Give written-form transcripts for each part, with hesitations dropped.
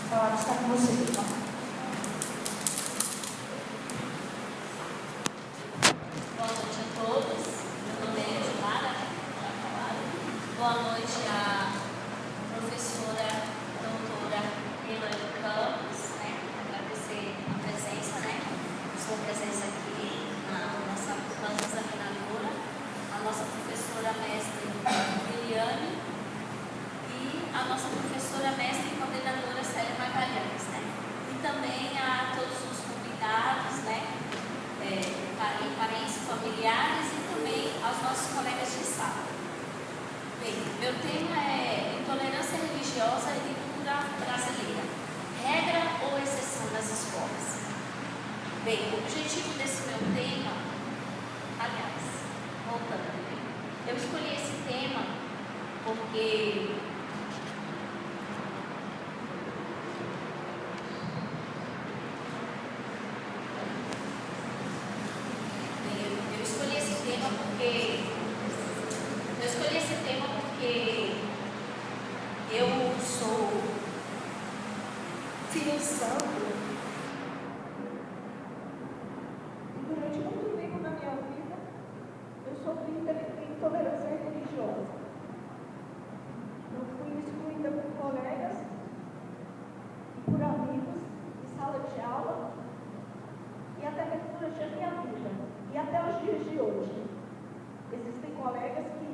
palavra está com você, irmão. Boa noite a todos. Meu nome é Edmara. Boa noite à professora doutora Elaine Campos, agradecer a presença, sua presença aqui na nossa planta examinadora, a nossa professora mestre Liliane e a nossa professora mestre e coordenadora Célia Magalhães, e também a todos os convidados, parentes, familiares e também aos nossos colegas de sala. Bem, meu tema é intolerância religiosa e cultura brasileira, regra ou exceção nas escolas. Bem, o objetivo desse meu tema, aliás, voltando, eu escolhi esse tema porque eu sou Filho Santo. E durante muito tempo na minha vida, eu sofri intolerância religiosa. Eu fui excluída por colegas e por amigos em sala de aula e até mesmo durante a minha vida. E até os dias de hoje. Existem colegas que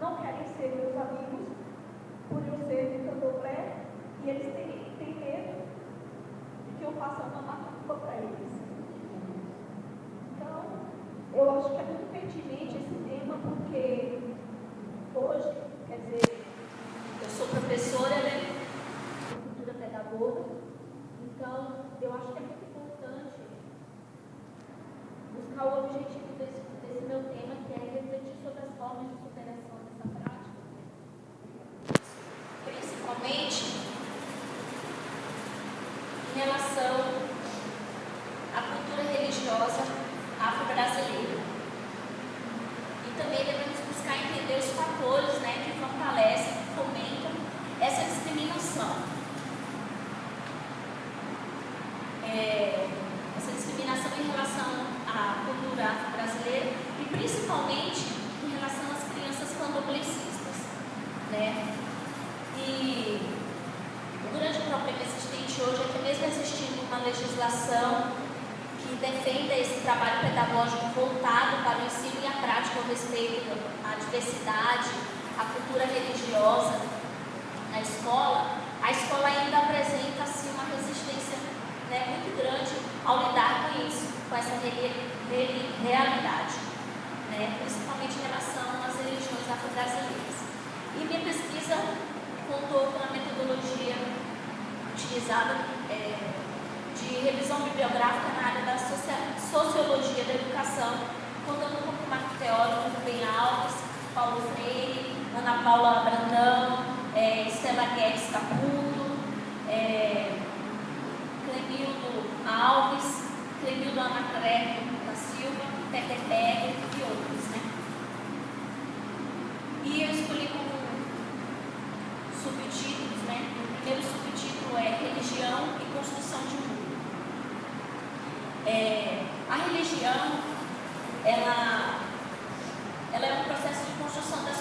não querem ser meus amigos por eu ser do candomblé e eles têm medo de que eu faça uma macumba para eles. Então, eu acho que é muito pertinente esse tema porque hoje, quer dizer, eu sou professora, sou futura pedagoga, então eu acho que é muito importante buscar o objetivo desse meu tema, que é refletir sobre as formas de superação dessa prática. Principalmente em relação à cultura religiosa afro-brasileira. E também devemos buscar entender os fatores que fortalecem, que fomentam essa discriminação. Essa discriminação em relação à cultura afro-brasileira e principalmente em relação às crianças candomblecistas, E o grande problema existente hoje é que mesmo existindo uma legislação que defenda esse trabalho pedagógico voltado para o ensino e a prática ao respeito à diversidade, à cultura religiosa na escola, a escola ainda apresenta assim, uma resistência muito grande ao lidar com isso, com essa realidade, principalmente em relação às religiões afro-brasileiras. E minha pesquisa contou com a metodologia utilizada de revisão bibliográfica na área da sociologia da educação, contando com o marco teórico Rubem Alves, Paulo Freire, Ana Paula Brandão, Estela Guedes Caputo, Clemildo Alves, Clemildo Anacleto da Silva, Peter Pérez e outros. E eu escolhi como subtítulos, o primeiro subtítulo é Religião e Construção de Mundo. A religião, ela é um processo de construção das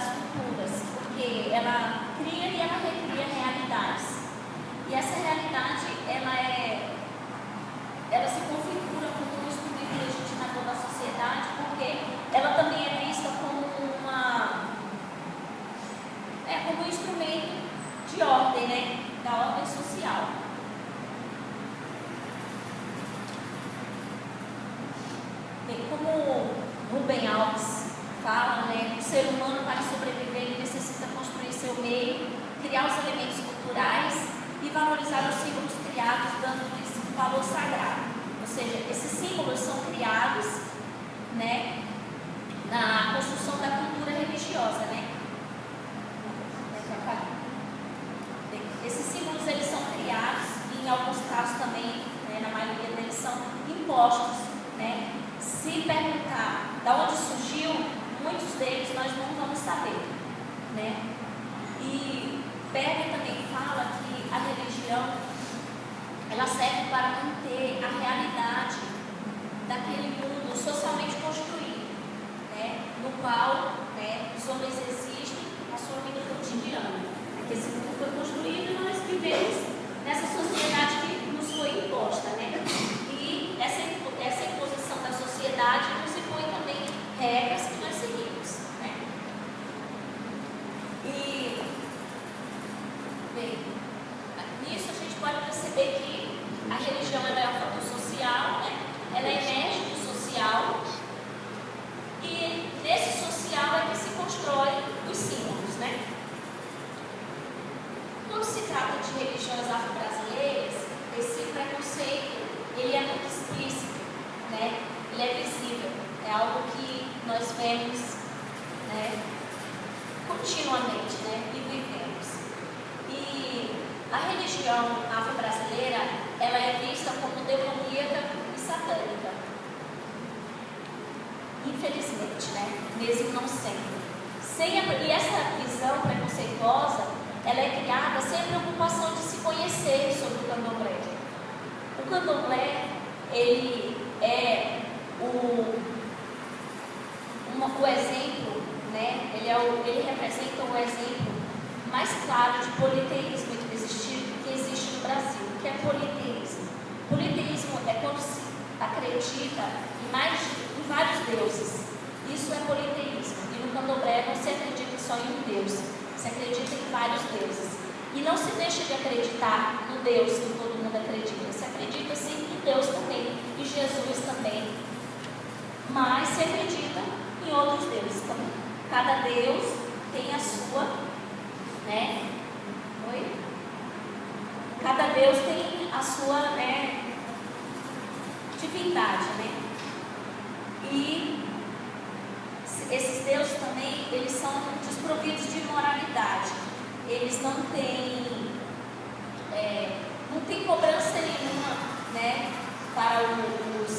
culturas, porque ela cria e ela recria realidades. E essa realidade, ela se configura como um instrumento legitimador da sociedade, porque ela também é vista como um instrumento de ordem, da ordem social. Bem, como Rubem Alves fala, o ser humano, para sobreviver, ele necessita construir seu meio, criar os elementos culturais e valorizar os símbolos criados, dando-lhes valor sagrado. Ou seja, esses símbolos são criados na construção da cultura religiosa. Esses símbolos eles são criados e em alguns casos também, na maioria deles, são impostos. Se perguntar de onde surgiu, muitos deles nós não vamos saber. E Berger também fala que a religião realidade daquele mundo socialmente construído, né, no qual, né, os homens existem na sua vida cotidiana. Porque esse mundo foi construído e nós vivemos nessa sociedade que nos foi imposta, né? E essa imposição da sociedade nos impõe também regras que nós seguimos, né? E, bem, nisso a gente pode perceber que a religião ela é um fator social, né? Ela emerge do social, e nesse social é que se constrói os símbolos, né? Quando se trata de religiões afro-brasileiras, esse preconceito ele é muito explícito, né? Ele é visível, é algo que nós vemos, né, continuamente, né, e vivemos. E a religião afro-brasileira ela é vista como demoníaca e satânica, infelizmente, né? Mesmo não sendo. E essa visão preconceituosa ela é criada sem a preocupação de se conhecer sobre o candomblé. O candomblé, ele é o exemplo, né? Ele representa o exemplo mais claro de politeísmo que existe no Brasil. O que é politeísmo? Politeísmo é quando se acredita em vários deuses. Isso é politeísmo. E no candomblé não se acredita só em um Deus. Se acredita em vários deuses. E não se deixa de acreditar no Deus que todo mundo acredita. Se acredita sim em Deus também, em Jesus também. Mas se acredita em outros deuses também. Cada Deus tem a sua, né? Oi? Cada Deus tem a sua, né, divindade, né? E esses deuses também, eles são desprovidos de moralidade. Eles não têm cobrança nenhuma, né, para os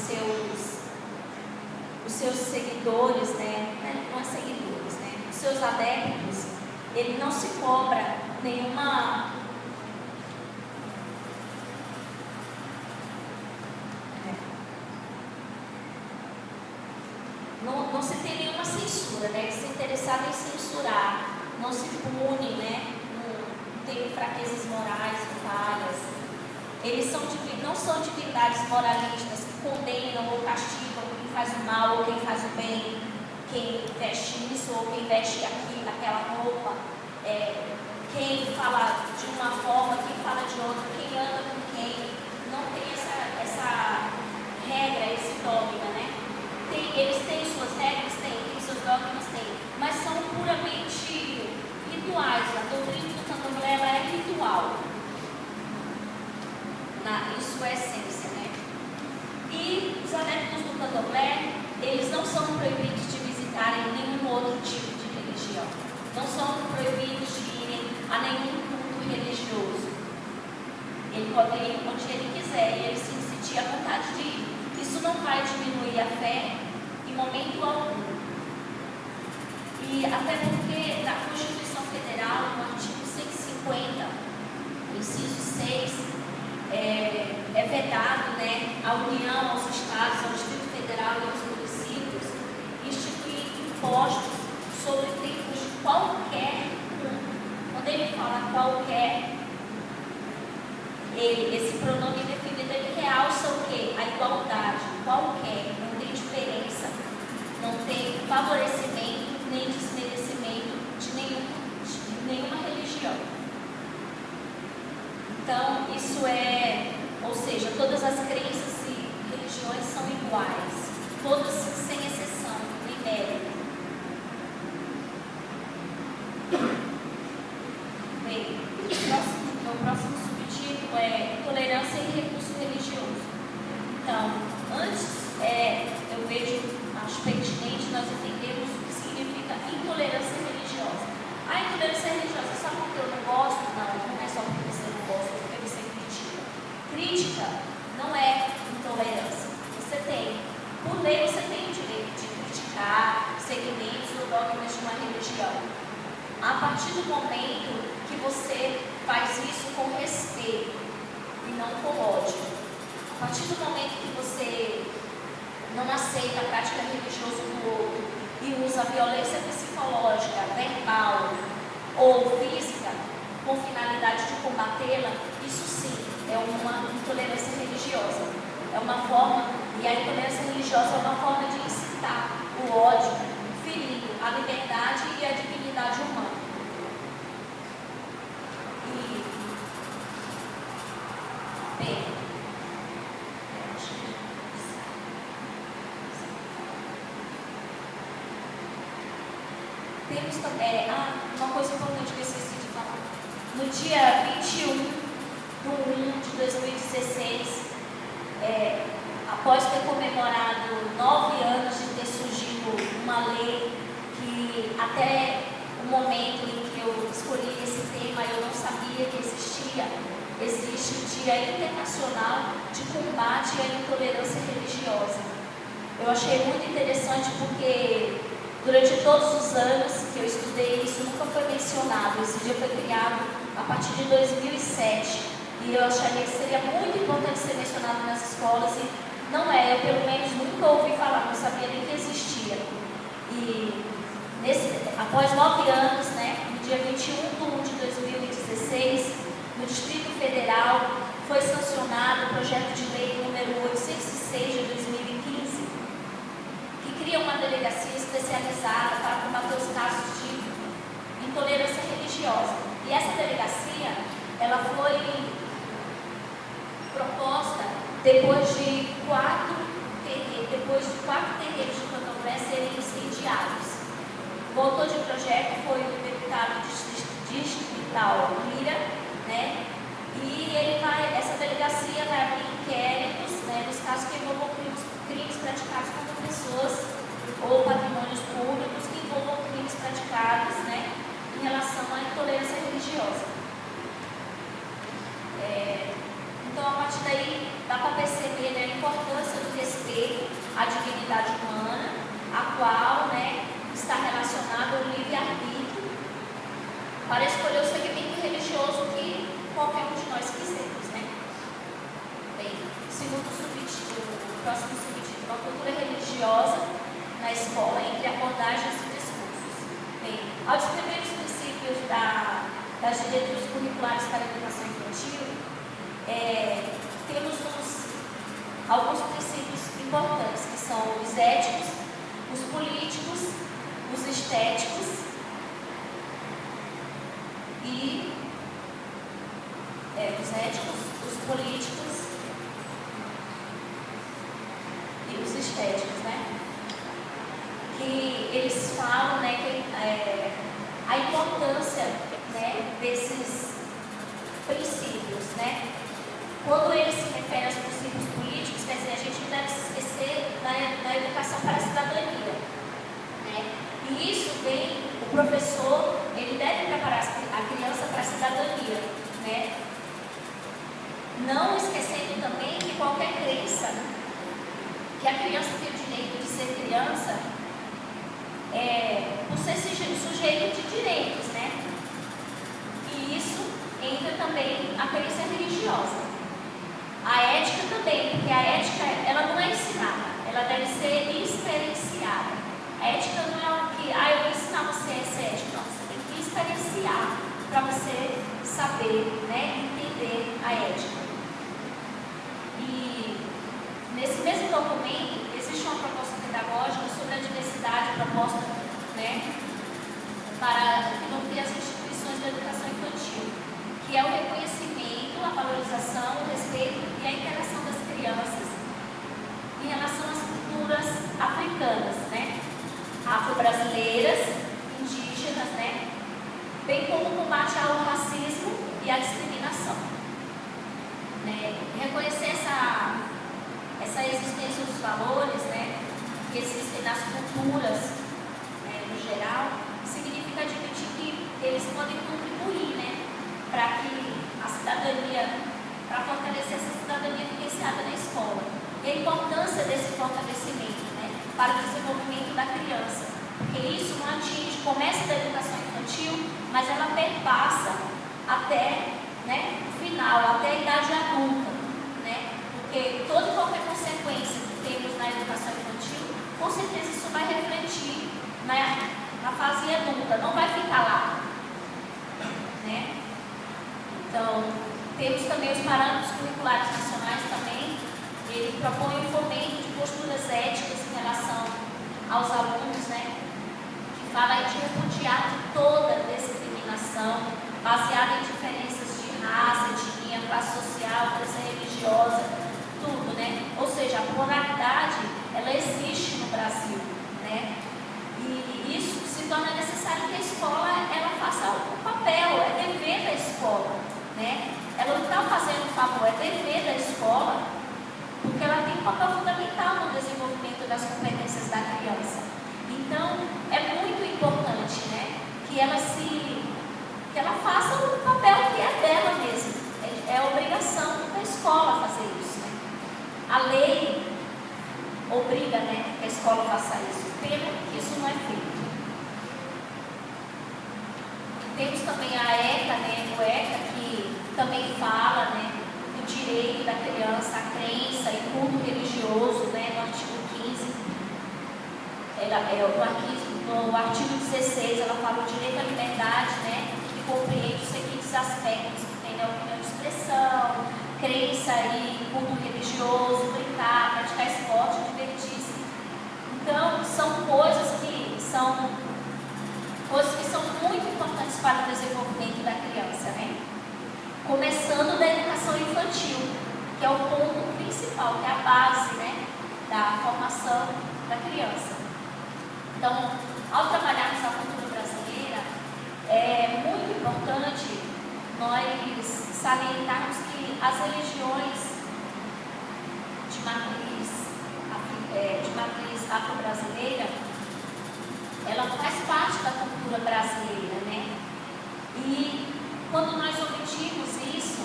seus seguidores, né? Não é seguidores, né? Os seus adeptos. Ele não se cobra nenhuma não se tem nenhuma censura, né? Se interessado em censurar, não se pune, né? Não tem fraquezas morais, falhas. Eles não são divindades moralistas que condenam ou castigam quem faz o mal ou quem faz o bem, quem veste isso ou quem veste aquela roupa, quem fala de uma forma, quem fala de outra, quem anda com quem. Não tem essa regra, esse dogma, né? Eles têm suas regras, têm seus dogmas, mas são puramente rituais. A doutrina do candomblé ela é ritual, em sua essência, né? E os adeptos do candomblé, eles não são proibidos de visitarem nenhum outro tipo de religião, não são proibidos de irem a nenhum culto religioso. Ele pode ir onde ele quiser e ele se sentir à vontade de ir. Isso não vai diminuir a fé em momento algum. E até porque na Constituição Federal, no artigo 150, inciso 6, é vedado, né, à União, aos Estados, ao Distrito Federal e aos municípios instituir impostos sobre templos de qualquer um. Quando ele fala qualquer, esse pronome definido, ele realça o quê? A igualdade, qualquer, não tem diferença, não tem favorecimento nem desmerecimento de nenhuma religião. Então, isso ou seja, todas as crenças e religiões são iguais, todas sem exceção, nem mérito. Bem, o próximo subtítulo é Intolerância e Recurso Religioso. Então, antes, eu acho pertinente nós entendermos o que significa intolerância religiosa. A intolerância religiosa é só porque eu não gosto? Não é só porque você não gosta, é porque você critica. Crítica não é intolerância. Por lei, você tem o direito de criticar segmentos ou dogmas de uma religião. A partir do momento que você faz isso com respeito e não com ódio. A partir do momento que você não aceita a prática religiosa do outro e usa a violência psicológica, verbal ou física com finalidade de combatê-la, isso sim é uma intolerância religiosa. É uma forma, e a intolerância religiosa é uma forma de incitar o ódio, ferindo a liberdade e a dignidade humana. E, bem, temos também, uma coisa importante que eu esqueci de falar. No dia 21/1/2016, após ter comemorado 9 anos de ter surgido uma lei que até o momento em que eu escolhi esse tema eu não sabia que existia, existe o Dia Internacional de Combate à Intolerância Religiosa. Eu achei muito interessante porque durante todos os anos que eu estudei isso nunca foi mencionado. Esse dia foi criado a partir de 2007 e eu acharia que seria muito importante ser mencionado nas escolas e não é, eu pelo menos nunca ouvi falar, não sabia nem que existia. E após 9 anos, no dia 21/1/2016, no Distrito Federal, foi sancionado o projeto de lei número 806 de 2015, que cria uma delegacia especializada para combater os casos de intolerância religiosa. E essa delegacia, ela foi proposta depois de 4 terreiros de candomblé serem incendiados. O autor de projeto foi o deputado distrital Lira, e essa delegacia vai abrir inquéritos, nos casos que envolvam crimes praticados contra pessoas ou patrimônios públicos que envolvam crimes praticados, em relação à intolerância religiosa. Então, a partir daí, dá para perceber a importância do respeito à dignidade humana, a qual está relacionado ao livre-arbítrio, para escolher o segmento religioso que qualquer um de nós quisermos. Bem, segundo subtítulo, o próximo subtítulo, a cultura religiosa na escola, entre abordagens e discursos. Bem, ao descrever os princípios das diretrizes curriculares para a educação infantil, temos alguns princípios importantes, que são os éticos, os políticos, os estéticos e os éticos, os políticos e os estéticos, que eles falam que a importância desses princípios, quando eles se referem aos princípios políticos, quer dizer, a gente não deve se esquecer da educação para a cidadania, e isso vem, o professor, ele deve preparar a criança para a cidadania, não esquecendo também que qualquer crença, que a criança tem o direito de ser criança, por ser sujeito de direitos, e isso entra também a crença religiosa. A ética também, porque a ética, ela não é ensinada, ela deve ser experienciada. A ética não é algo que, eu vou ensinar você a ser ético, não, você tem que experienciar para você saber, entender a ética. E nesse mesmo documento, existe uma proposta pedagógica sobre a diversidade proposta, para manter as instituições da educação infantil, que é o reconhecimento, a valorização, o respeito e a interação das crianças em relação às culturas africanas, afro-brasileiras, indígenas, bem como o combate ao racismo e à discriminação. Reconhecer essa existência dos valores, que existem nas culturas, no geral, significa admitir que eles podem contribuir, para que a cidadania, para fortalecer essa cidadania vivenciada na escola. E a importância desse fortalecimento, para o desenvolvimento da criança. Porque isso não atinge, começa da educação infantil, mas ela perpassa até o final, até a idade adulta. Porque com certeza isso vai refletir na fase adulta, não vai ficar lá, né? Então, temos também os parâmetros curriculares nacionais também. Ele propõe o fomento de posturas éticas em relação aos alunos, né? Que fala de repudiar de toda discriminação baseada em diferenças de raça, etnia, classe social, crença religiosa, tudo, né? Ou seja, a pluralidade, ela existe no Brasil, né? E isso se torna necessário que a escola, ela faça o papel, é dever da escola, né? Ela não está fazendo um favor, é dever da escola, porque ela tem um papel fundamental no desenvolvimento das competências da criança. Então, é muito importante, né, que ela faça o papel que é dela mesmo. É obrigação da escola fazer isso, né? A lei obriga, né, que a escola faça isso, pena que isso não é feito. Temos também a ECA, né, o ECA, que também fala, né, do direito da criança à crença e culto religioso, né, no artigo 15. No artigo 16, ela fala o direito à liberdade, né, que compreende os seguintes aspectos, que tem a opinião de expressão, crença e culto religioso, brincar, praticar esporte, divertir-se. Então, são coisas que são muito importantes para o desenvolvimento da criança, né? Começando da educação infantil, que é o ponto principal, que é a base, né, da formação da criança. Então, ao trabalharmos a cultura brasileira, é muito importante nós salientarmos que as religiões de matriz afro-brasileira, ela faz parte da cultura brasileira, né? E quando nós omitimos isso,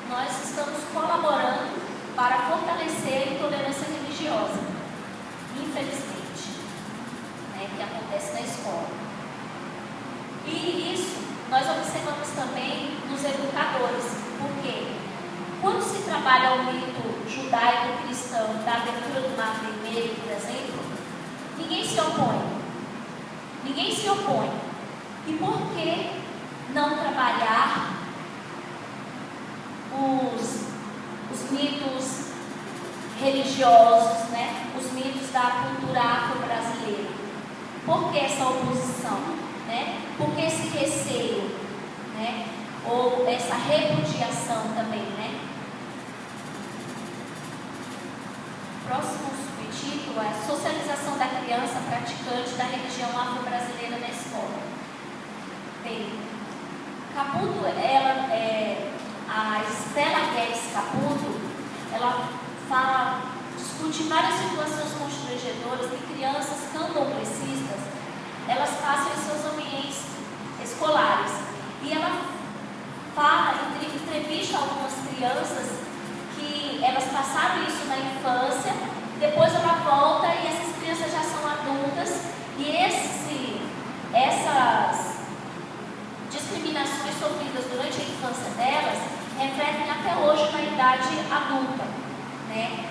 nós estamos colaborando para fortalecer a intolerância religiosa, infelizmente, né, que acontece na escola. E isso nós observamos também nos educadores, porque quando se trabalha o mito judaico-cristão da abertura do Mar Vermelho, por exemplo, ninguém se opõe. Ninguém se opõe. E por que não trabalhar os mitos religiosos, né? Os mitos da cultura afro-brasileira? Por que essa oposição, né? Por que esse receio, né? Ou essa repudiação também, né? Próximo subtítulo é Socialização da criança praticante da religião afro-brasileira na escola. Bem, Caputo, a Estela Guedes Caputo, ela discute várias situações constrangedoras de crianças candomblecistas, elas passam em seus ambientes escolares. E ela entrevista algumas crianças que elas passaram isso na infância, depois ela volta e essas crianças já são adultas, e essas discriminações sofridas durante a infância delas refletem até hoje na idade adulta, né?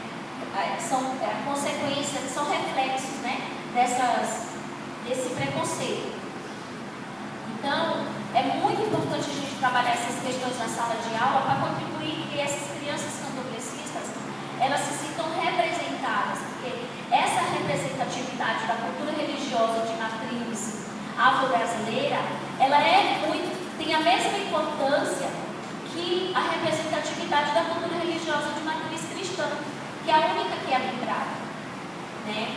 São consequências, são reflexos, né, desse preconceito. Então, é muito importante a gente trabalhar essas questões na sala de aula para contribuir que essas crianças candomblecistas, elas se sintam representadas, porque essa representatividade da cultura religiosa de matriz afro-brasileira, ela tem a mesma importância que a representatividade da cultura religiosa de matriz cristã, que é a única que é lembrada, né?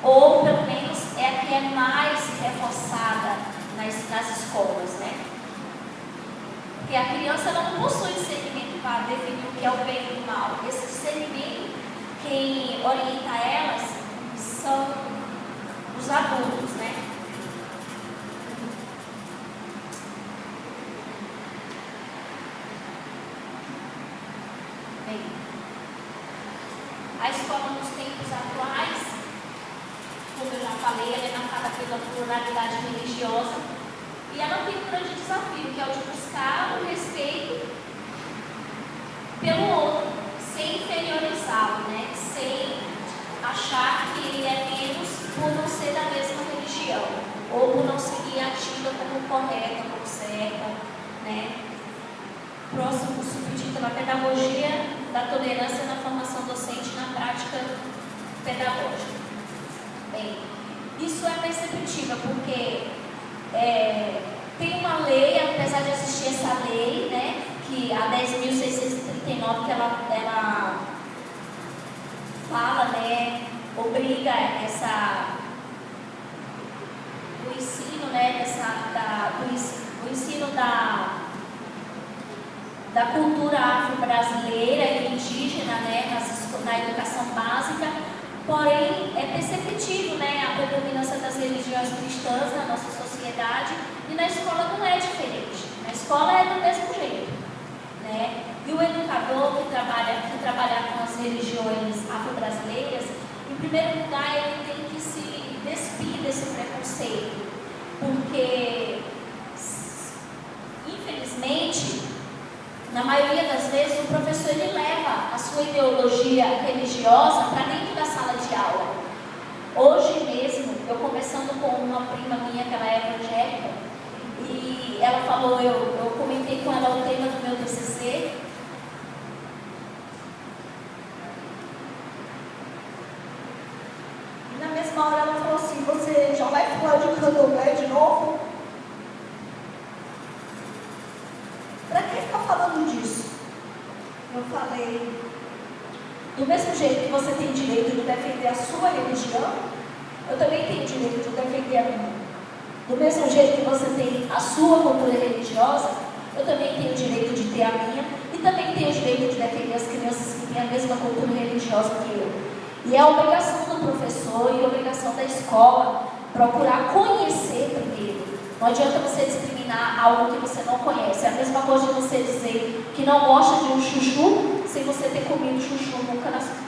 Ou pelo menos é a que é mais reforçada nas escolas, né? Porque a criança ela não possui discernimento para definir o que é o bem e o mal. Esse discernimento, quem orienta elas são os adultos, né? Bem, a escola nos tempos atuais, como eu já falei, ela é marcada pela pluralidade religiosa e ela tem um grande desafio, que é o de buscar o respeito pelo outro, sem inferiorizá-lo, né? Sem achar que é menos por não ser da mesma religião, ou por não seguir a tida como correta, como certa, né? Próximo subtítulo, a pedagogia da tolerância na formação docente e na prática pedagógica. Bem, isso é perceptível porque tem uma lei, apesar de existir essa lei, né, que a 10.639, que ela fala, né, obriga o ensino, né, o ensino da cultura afro-brasileira e indígena, né, na educação básica, porém é perceptível, né, a predominância das religiões cristãs na nossa sociedade, e na escola não é diferente, na escola é do mesmo jeito, né? E o educador que trabalha com as religiões afro-brasileiras, em primeiro lugar, ele tem que se despir desse preconceito, porque, infelizmente, na maioria das vezes, o professor ele leva a sua ideologia religiosa para dentro da sala de aula. Hoje mesmo, eu conversando com uma prima minha, que ela é evangélica, e ela falou, eu comentei com ela o tema do meu TCC, e na mesma hora ela falou assim, você já vai falar de candomblé de novo? Para que ficar falando disso? Eu falei, do mesmo jeito que você tem direito de defender a sua religião, eu também tenho direito de defender a minha. Do mesmo jeito que você tem a sua cultura religiosa, eu também tenho direito de ter a minha, e também tenho o direito de defender as crianças que têm a mesma cultura religiosa que eu. E é a obrigação do professor e a obrigação da escola procurar conhecer primeiro. Não adianta você discriminar algo que você não conhece. É a mesma coisa de você dizer que não gosta de um chuchu sem você ter comido chuchu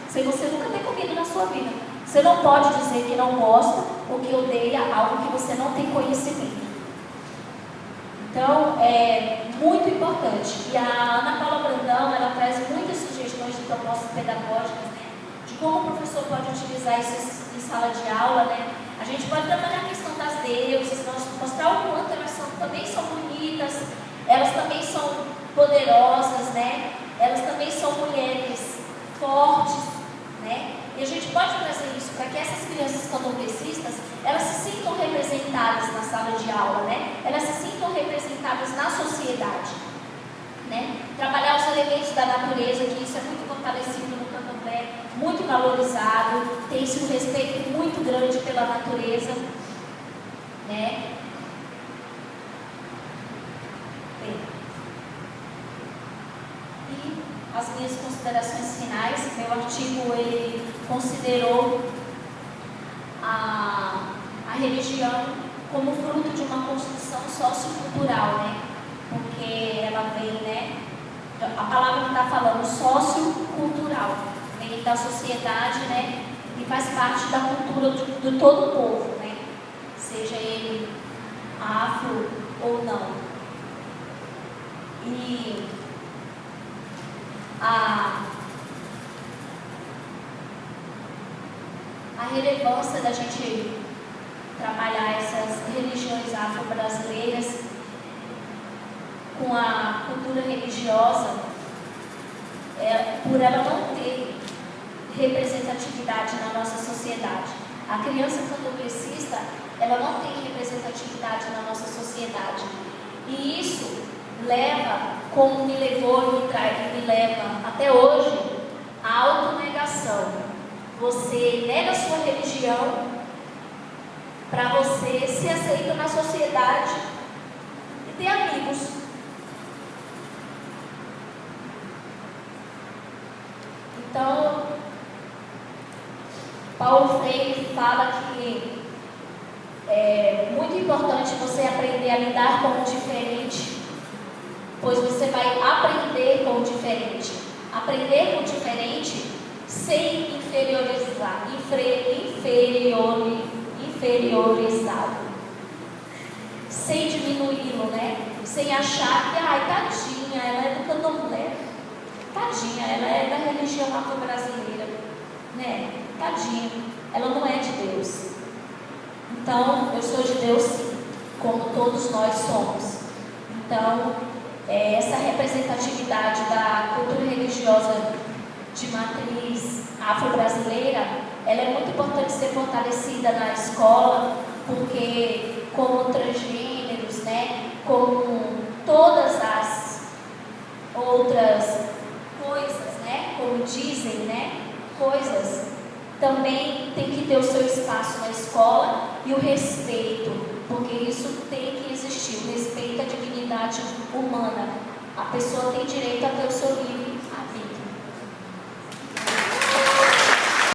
sem você nunca ter comido na sua vida. Você não pode dizer que não gosta ou que odeia algo que você não tem conhecimento. Então, é muito importante. E a Ana Paula Brandão, ela traz muitas sugestões de propostas pedagógicas, né, de como o professor pode utilizar isso em sala de aula, né? A gente pode trabalhar a questão das deusas, mostrar o quanto elas também são bonitas, elas também são poderosas, né? Elas também são mulheres fortes, né? E a gente pode trazer isso para que essas crianças candomblecistas, elas se sintam representadas na sala de aula, né? Elas se sintam representadas na sociedade, né? Trabalhar os elementos da natureza, que isso é muito fortalecido no candomblé, muito valorizado, tem-se um respeito muito grande pela natureza, né? Bem, e as minhas considerações finais, meu artigo ele considerou a religião como fruto de uma construção sociocultural, né? Porque ela vem, né? A palavra que está falando sociocultural, vem da sociedade, né? E faz parte da cultura de todo o povo, né? Seja ele afro ou não. E a relevância da gente trabalhar essas religiões afro-brasileiras com a cultura religiosa, por ela não ter representatividade na nossa sociedade. A criança candomblecista, ela não tem representatividade na nossa sociedade. E isso leva, como me levou e me leva até hoje, a autonegação. Você nega a sua religião para você ser aceito na sociedade e ter amigos. Então, Paulo Freire fala que é muito importante você aprender a lidar com o diferente, pois você vai aprender com o diferente. Aprender com o diferente sem inferiorizar, inferiorizado, sem diminuí-lo, né? Sem achar que, ai, tadinha, ela é do candomblé, tadinha, ela é da religião afro-brasileira, né? tadinho, ela não é de Deus. Então, eu sou de Deus sim, como todos nós somos. Então, essa representatividade da cultura religiosa de matriz afro-brasileira, ela é muito importante ser fortalecida na escola, porque como transgêneros, né, como todas as outras coisas, né, como dizem, né, coisas, também tem que ter o seu espaço na escola e o respeito, porque isso tem que existir, o respeito à dignidade humana. A pessoa tem direito a ter o seu livre